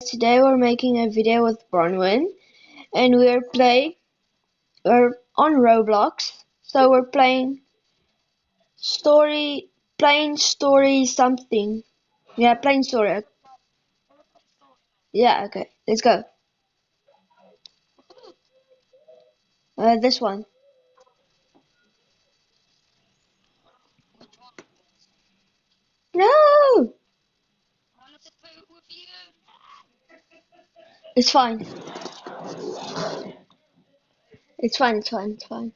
today we're making a video with Bronwyn and we're on Roblox. So we're story, playing story something. Yeah, playing story. Yeah, okay, let's go. This one. No! It's fine. It's fine, it's fine, it's fine.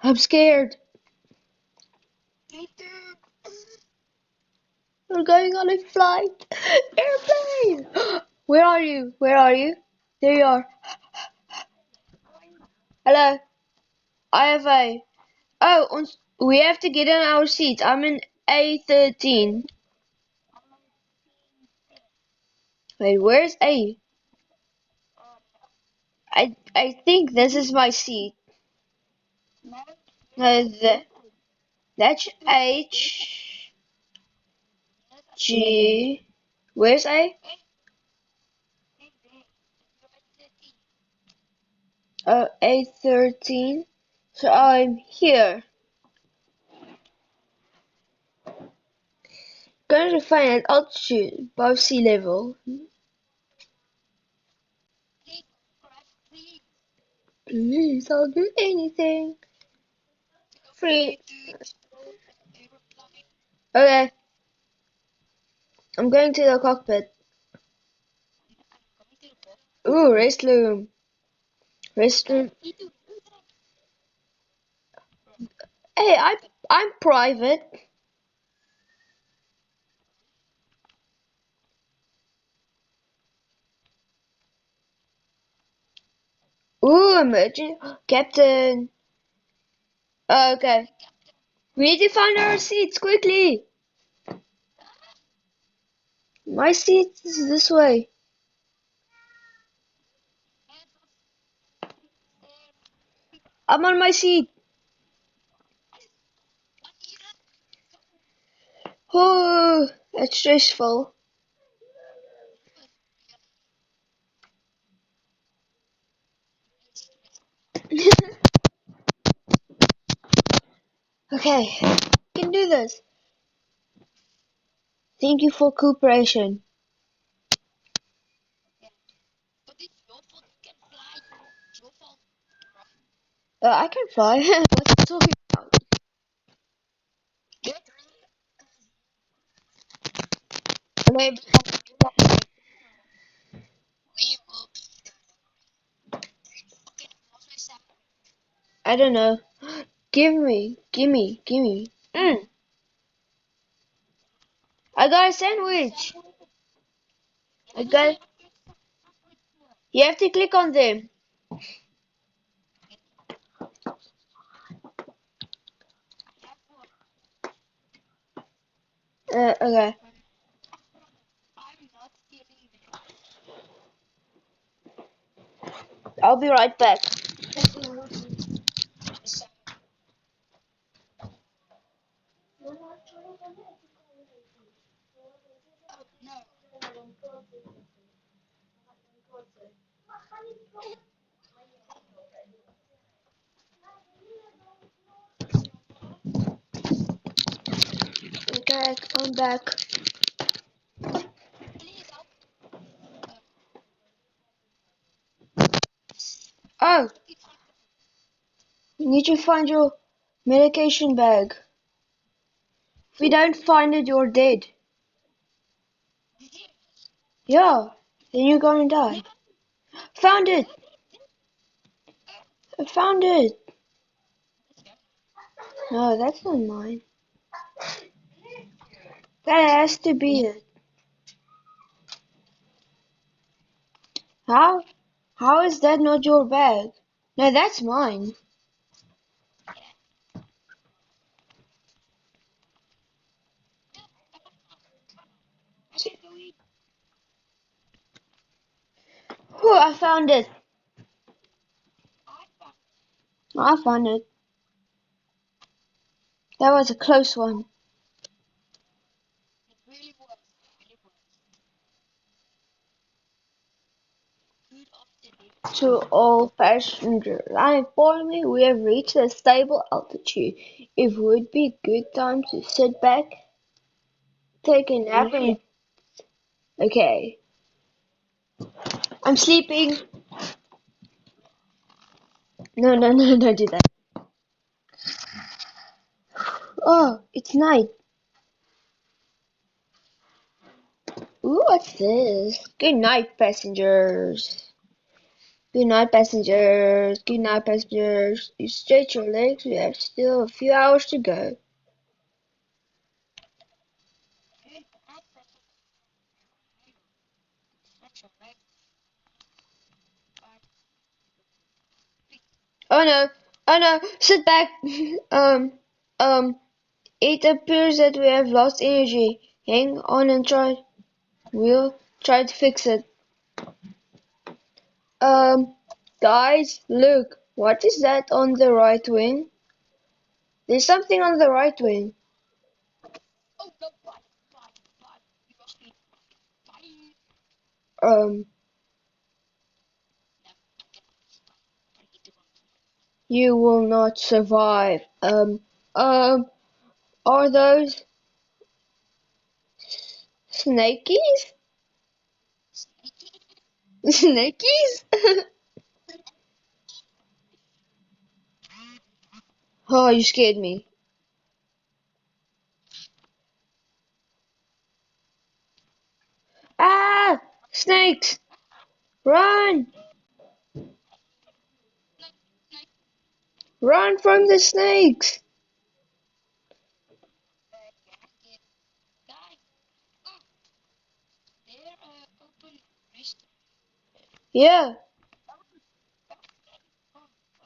I'm scared. We're going on a flight. Airplane! Where are you? Where are you? There you are. Hello. I have a. Oh, we have to get in our seats. I'm in A13. Wait, where's A? I think this is my seat. No, that's H G. Where's A? Oh, A13. So I'm here. Going to find an altitude above sea level. Please, I'll do anything. Free. Okay, I'm going to the cockpit. Ooh, restroom. Restroom. Hey, I'm private. Ooh, emergency. Captain. Okay. We need to find our seats quickly. My seat is this way. I'm on my seat. Oh, it's stressful. Okay, we can do this. Thank you for cooperation. I can fly. What you talking about? Maybe. I don't know. Gimme. I got a sandwich. I got. You have to click on them. Okay. I'll be right back. Okay, I'm back. Oh, you need to find your medication bag. If we don't find it, you're dead. Yeah, then you're gonna die. Found it. I found it. No, that's not mine. That has to be it. How? How is that not your bag? No, that's mine. Oh, I found it. I found it. That was a close one. To all passengers, I inform you we have reached a stable altitude. It would be good time to sit back, take a nap, and okay. I'm sleeping. No, no, no, don't do that. Oh, it's night. Ooh, what's this? Good night, passengers. Good night, passengers. Good night, passengers. You stretch your legs. We have still a few hours to go. Oh no! Oh no! Sit back. um, um. It appears that we have lost energy. Hang on and try. We'll try to fix it. Um, guys, look. What is that on the right wing? There's something on the right wing. Um, you will not survive. Are those snakies? Snakies? Oh, you scared me. Ah! Snakes! Run! Run from the snakes! Yeah.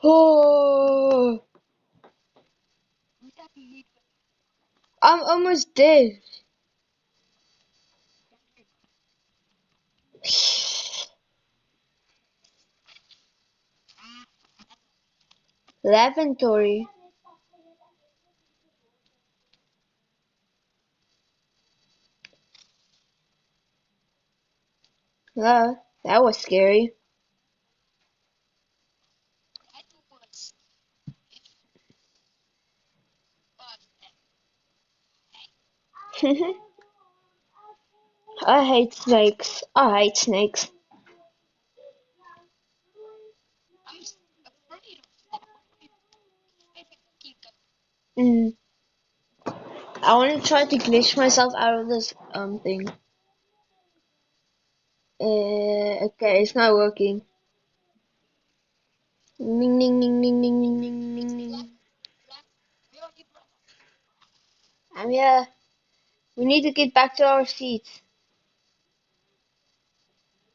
Oh, I'm almost dead. Lavatory. That was scary. I hate snakes. I hate snakes. Mm. I want to try to glitch myself out of this thing. Okay, it's not working. Ning ning ning ning ning ning ning ning ning. Yeah. We need to get back to our seats.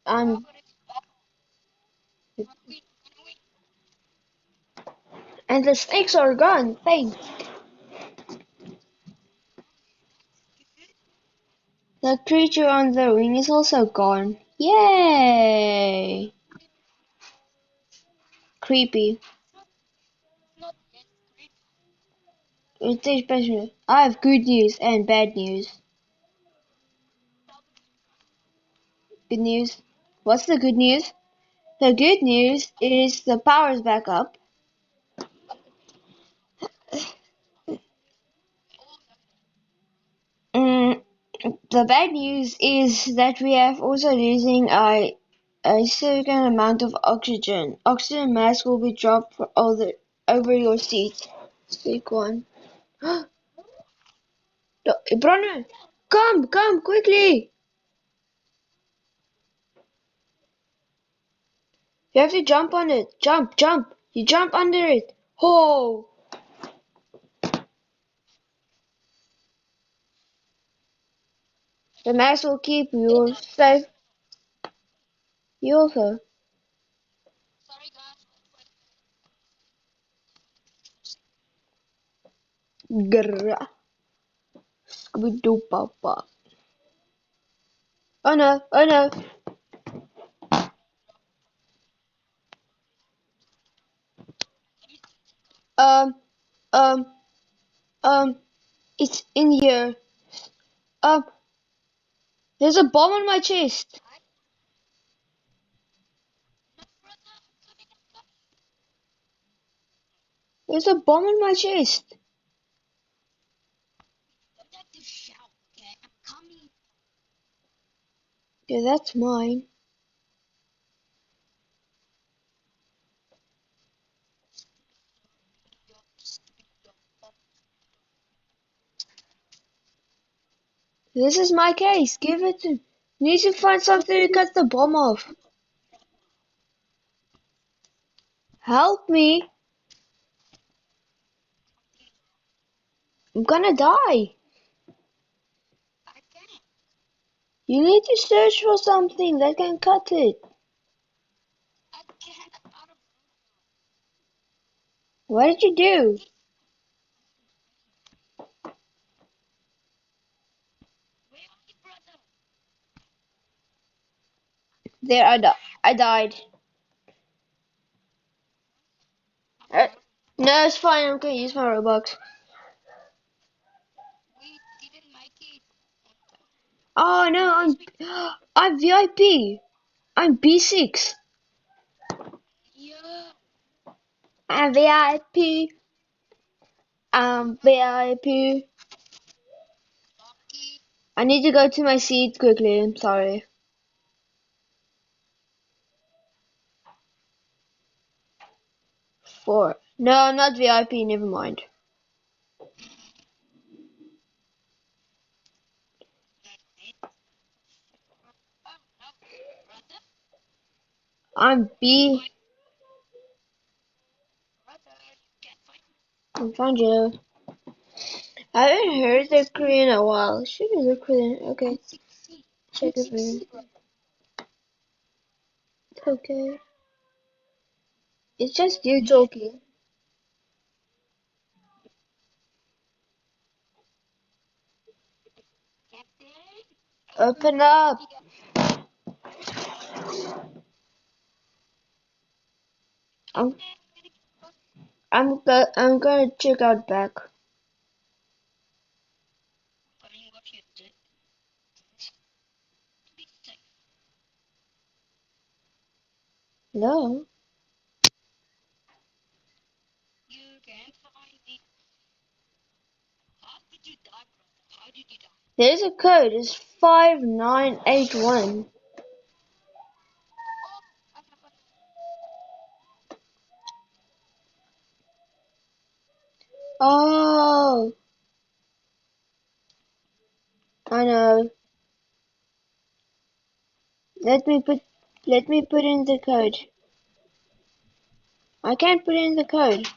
Um, and the snakes are gone. Thanks. The creature on the ring is also gone. Yay! Creepy. It is passionate. I have good news and bad news. Good news. What's the good news? The good news is the power's back up. Mm, the bad news is that we have also losing a certain amount of oxygen. Oxygen mask will be dropped for all the over your seat. Take one. Bronner, come quickly! You have to jump on it. Jump! You jump under it. Oh! The mask will keep you safe. You also. Grrrah. Scooby-Doo Papa. Oh no! Oh no! Um, um, Um, it's in here. Um, there's a bomb on my chest. There's a bomb on my chest. Yeah, that's mine. This is my case. Give it to. Need to find something to cut the bomb off. Help me. I'm gonna die. You need to search for something that can cut it. What did you do? There, I died. Uh, no, it's fine. I'm gonna use my Robux. Oh no, I'm VIP. I'm B6. I'm VIP. I'm VIP. I need to go to my seat quickly. I'm sorry. Four. No, I'm not VIP. Never mind. I'm B. I found you. I haven't heard the Korean in a while. Should have looked Korean. Okay, check it. It's okay. It's just you talking. Open up. I'm I'm gonna check out back. No. There's a code. It's 5981. Oh, I know. Let me put let me put in the code. I can't put in the code.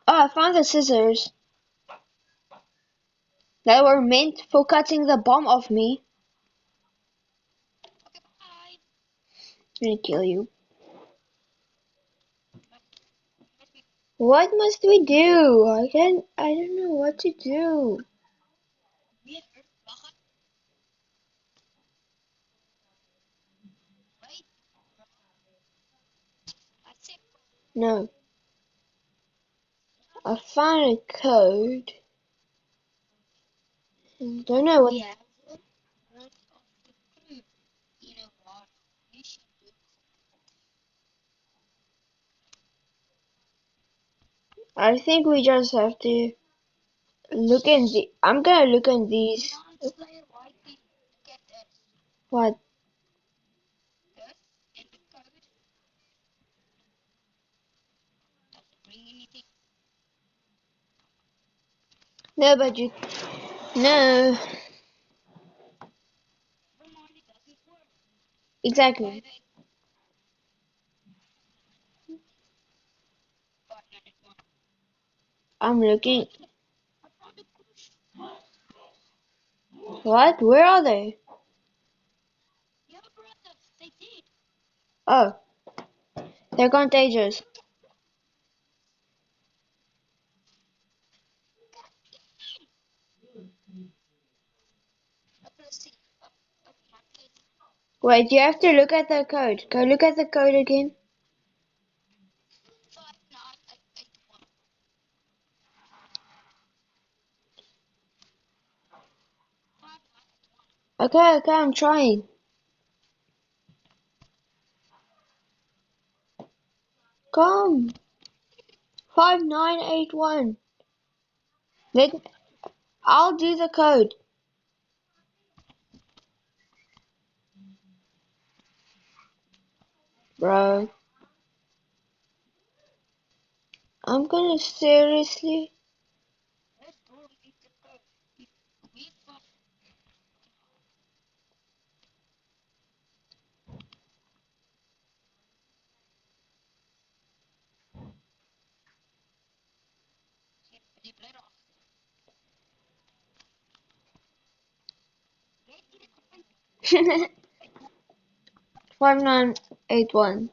Oh, I found the scissors. They were meant for cutting the bomb off me. I'm gonna kill you. What must we do? I don't know what to do. No. I found a code. I don't know what. I think we just have to look in the. I'm gonna look in these. What? No, but you. No. Exactly. I'm looking. What? Where are they? Oh, they're contagious. Wait, you have to look at the code. Go look at the code again. Okay, okay, I'm trying. Come. 5981. Let I'll do the code. Bro, I'm gonna seriously. 5981.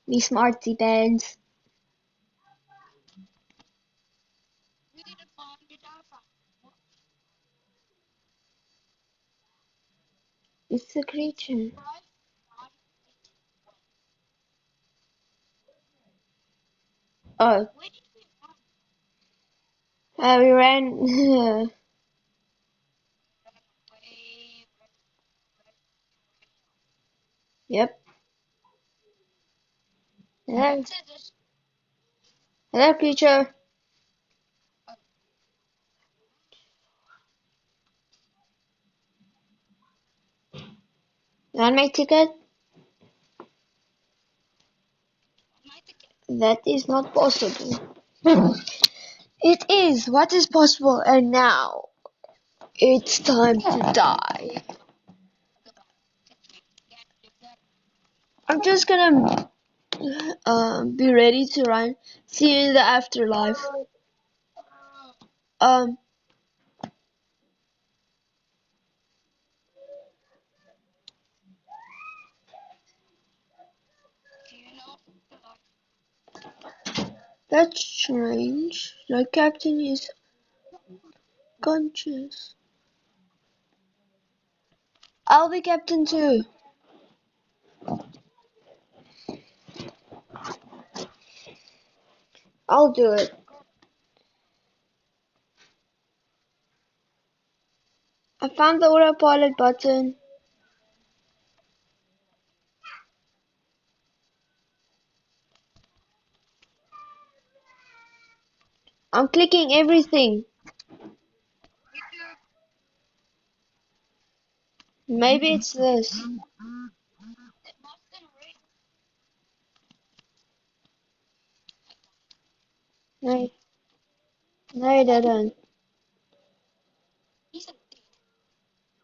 Me smarty pants. It's a creature. Oh, we ran. Yep. Hello, hello, creature. You want my ticket? That is not possible. It is. What is possible? And now it's time to die. I'm just gonna be ready to run. See you in the afterlife. Um, that's strange. The captain is conscious. I'll be captain too. I'll do it. I found the autopilot button. I'm clicking everything. Maybe it's this. No, no, it didn't.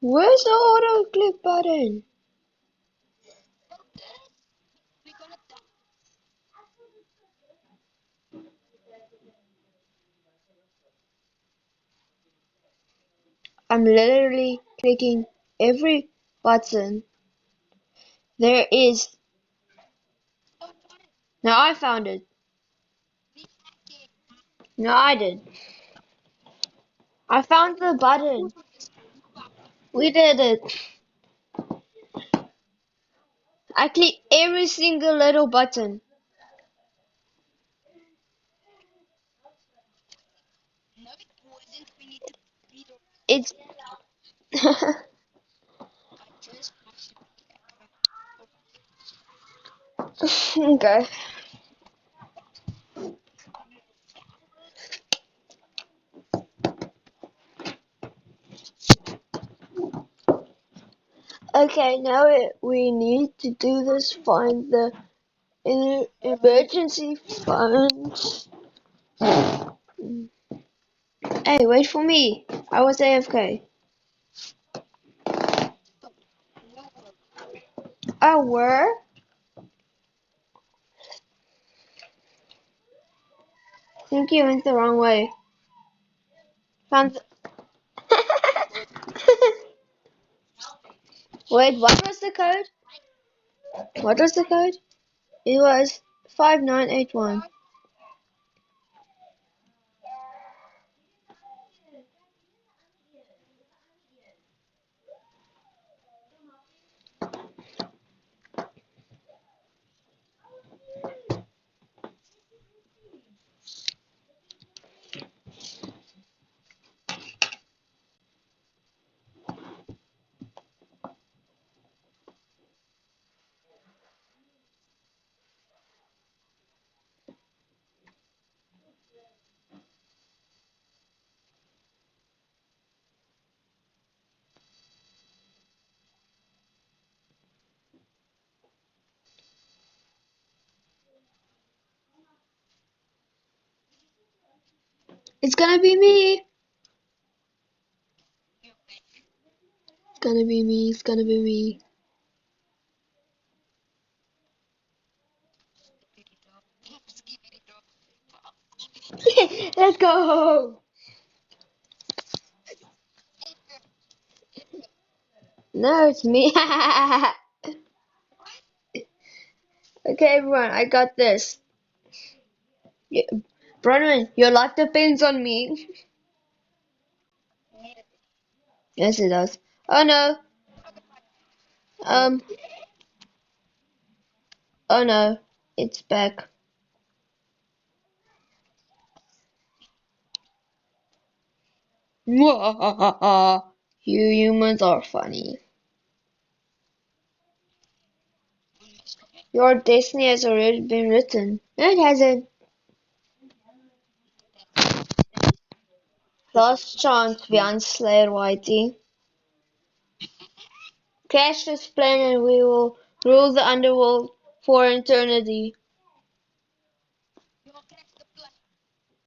Where's the auto click button? I'm literally clicking every button there is. Now I found it. No, I did. I found the button. We did it. I clicked every single little button. It's okay. Okay, now we need to do this. Find the emergency funds. Hey, wait for me. I was AFK. Oh, where? I think you went the wrong way. Found. Wait, what was the code? What was the code? It was 5981. It's gonna be me. It's gonna be me. It's gonna be me. Let's go. No, it's me. Okay, everyone, I got this. Yeah, Bronwyn, your life depends on me. Yes, it does. Oh no. Um. Oh no. It's back. You humans are funny. Your destiny has already been written. No, it hasn't. Last chance, beyond Slayer Whitey. Crash this plane and we will rule the underworld for eternity.